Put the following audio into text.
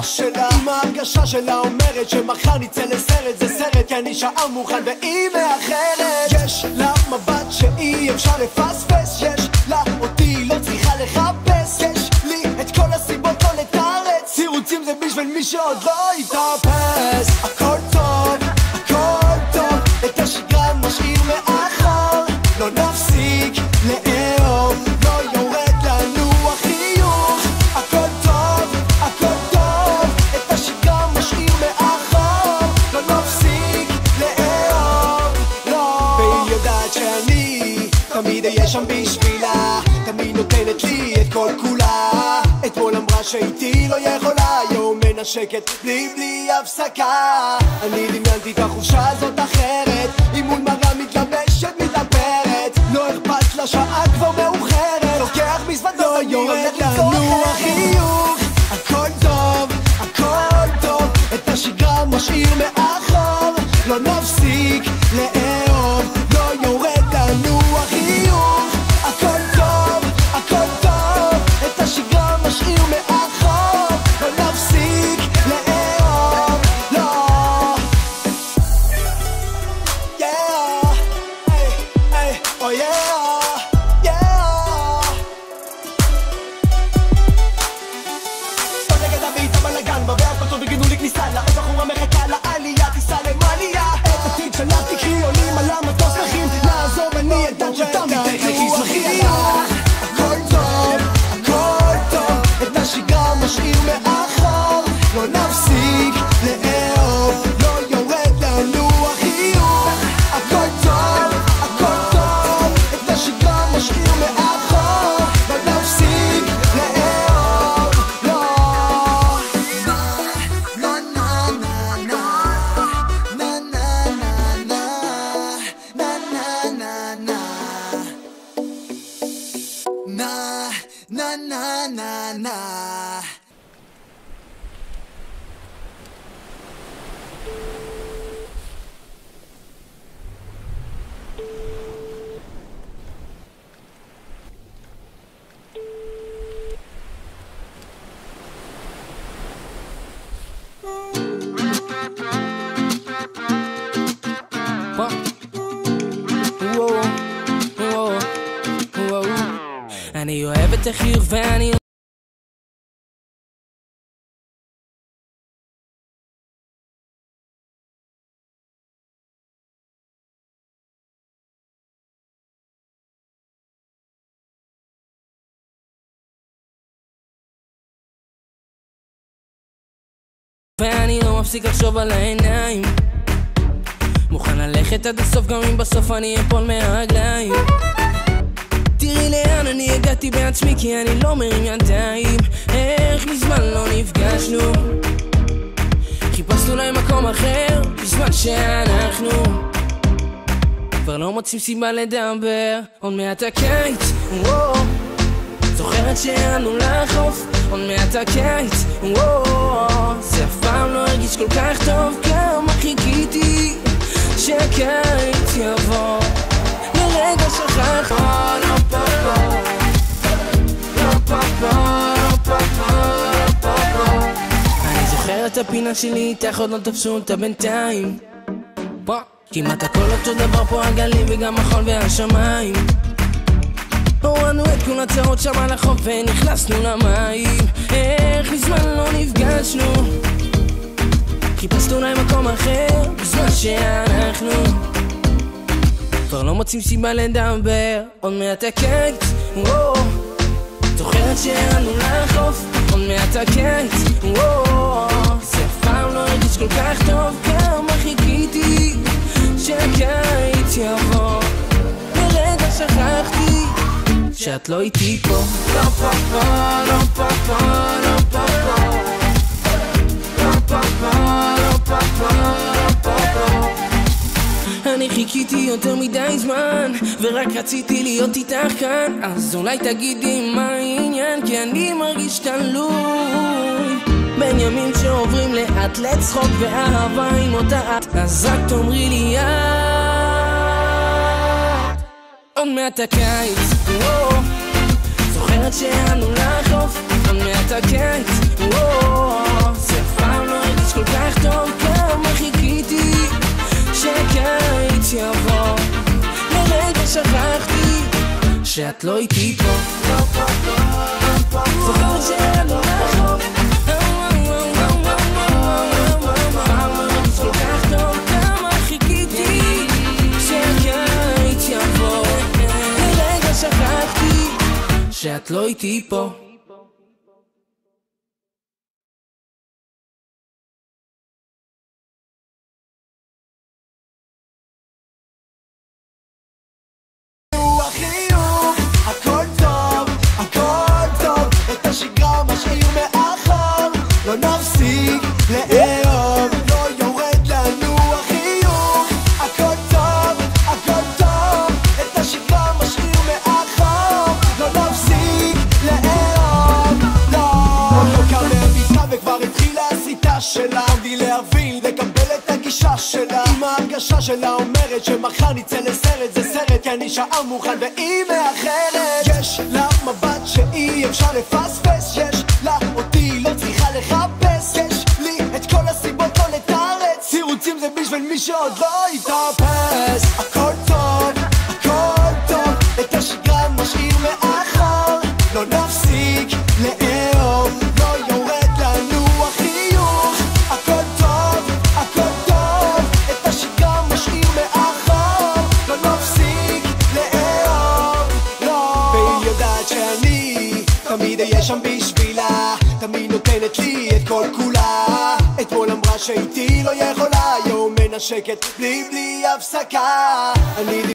שלה, עם ההרגשה שלה אומרת שמחר נצא לסרט, זה סרט כי אני שעה מוכן והיא מאחרת. יש לה מבט שאי אפשר לפספס, יש לה אותי לא צריכה לחפש, יש לי את כל הסיבות לא לתרץ, סירוצים זה בשביל מי שעוד לא התאפס. הכל טוב, הכל טוב, את השגרה משאיר מאחור, לא נפסיק לאהוב, לא יורד לנו החיוך. הכל טוב, הכל טוב, את השגרה משאיר מאחור, לא נפסיק לאהוב, לא. והיא יודעת שאני תמיד אהיה שם בשבילה, תמיד נותנת לי את כל כולה. אתמול אמרה שאיתי לא יכולה, יום מנשקת בלי הפסקה. אני דמיינתי את החופשה הזאת אחרת, היא מול מראה מתלבשת מתאפרת, לא אכפת לה שעה כבר מאוחרת, לוקח מזוודות לא יורד לנו החיוך. הכל טוב, הכל טוב, את השגרה משאיר מאחור, לא נפסיק לאהוב, לא יורד לנו החיוך. הכל טוב, הכל טוב, את השגרה משאיר מאחור, לא נפסיק לאהוב, לא. Yeah, hey, hey, oh yeah, yeah. סתם נגד הביט הבלגן בה, ואז פתאום בגינו לי כניסה לה, עוד בחורה מחכה לעלייה, טיסה למעליה. את עתיד שלה תקחי, עולים על המטוס נחים, לעזוב אני עדן שתמיד תכניס מחייה. הכל טוב, הכל טוב, את השגרה משאיר מאחור, לא נפסיק לאהוב, לא יורד לנו החיוך. הכל טוב, הכל טוב, את השגרה משאיר מאחור, לא נפסיק לאהוב, לא. אני אוהב את החיוך ואני לא מפסיק לחשוב על העיניים, מוכן ללכת עד הסוף גם אם בסוף אני אפול מהרגליים. תראי לאן אני הגעתי בעצמי כי אני לא מרים ידיים, איך מזמן לא נפגשנו, חיפשנו להם מקום אחר בזמן שאנחנו כבר לא מוצאים סיבה לדבר. עוד מעט הקיץ, זוכרת שהיינו לחוף, עוד מעט הקיץ, זה אף פעם לא הרגיש כל כך טוב, כמה חיכיתי שהקיץ יבוא, לרגע שכח אני זוכר את הפינה שלי איתך, עוד לא תפסו אותה בינתיים, כמעט הכל אותו דבר פה, הגלים וגם החול והשמיים. הורדנו את כל הצרות שם על החוף ונכנסנו למים, איך מזמן לא נפגשנו, חיפשנו להם מקום אחר בזמן שאנחנו כבר לא מוצאים סיבה לדבר. עוד מעט הקיץ, זוכרת שהיינו לחוף, עוד מעט הקיץ, זה אף פעם לא הרגיש כל כך טוב, כמה חיכיתי שהקיץ יבוא, לרגע שכחתי שאת לא איתי פה. לא פה פה, לא פה פה, לא פה פה, לא פה פה, לא פה פה, לא פה פה. אני חיכיתי יותר מדי זמן ורק רציתי להיות איתך כאן, אז אולי תגידי מה העניין, כי אני מרגיש תלוי בין ימים שעוברים לאט לצחוק ואהבה עם אותה את, אז רק תאמרי לי את. עוד מעט הקיץ, זוכרת שהיינו לחוף, עוד מעט הקיץ, זה שאת לא איתי פה. זוכרת שירדנו לרחוב, פעם לא הרגיש כל כך טוב, כמה חיכיתי שהקיץ יבוא, לרגע שכחתי שאת לא איתי פה. לא נפסיק לאהוב, לא יורד לנו החיוך. הכל טוב, הכל טוב, את השגרה משאיר מאחור. לא נפסיק לאהוב, לא. לא קם מהמיטה וכבר התחילה הסיטה שלה. עמדי להבין, לקבל את הגישה שלה. עם ההרגשה שלה אומרת שמחר נצא לסרט. זה סרט כי אני שעה מוכן והיא מאחרת. יש לה מבט שאי אפשר לפספס. יש לה אותי, לא צריכה לחפש. יש לי את כל הסיבות לא לתרץ. תירוצים זה בשביל מי שעוד לא התאפס. הכל טוב, הכל טוב, את השגרה משאיר מאחור. לא נפסיק לאהוב, לא יורד לנו החיוך. הכל טוב, הכל טוב, את השגרה משאיר מאחור. לא נפסיק לאהוב, לא. והיא יודעת שאני תמיד אהיה שם בשבילה, תמיד נותנת לי את כל כולה. אתמול אמרה שאיתי לא יכולה, היום מנשקת בלי הפסקה. אני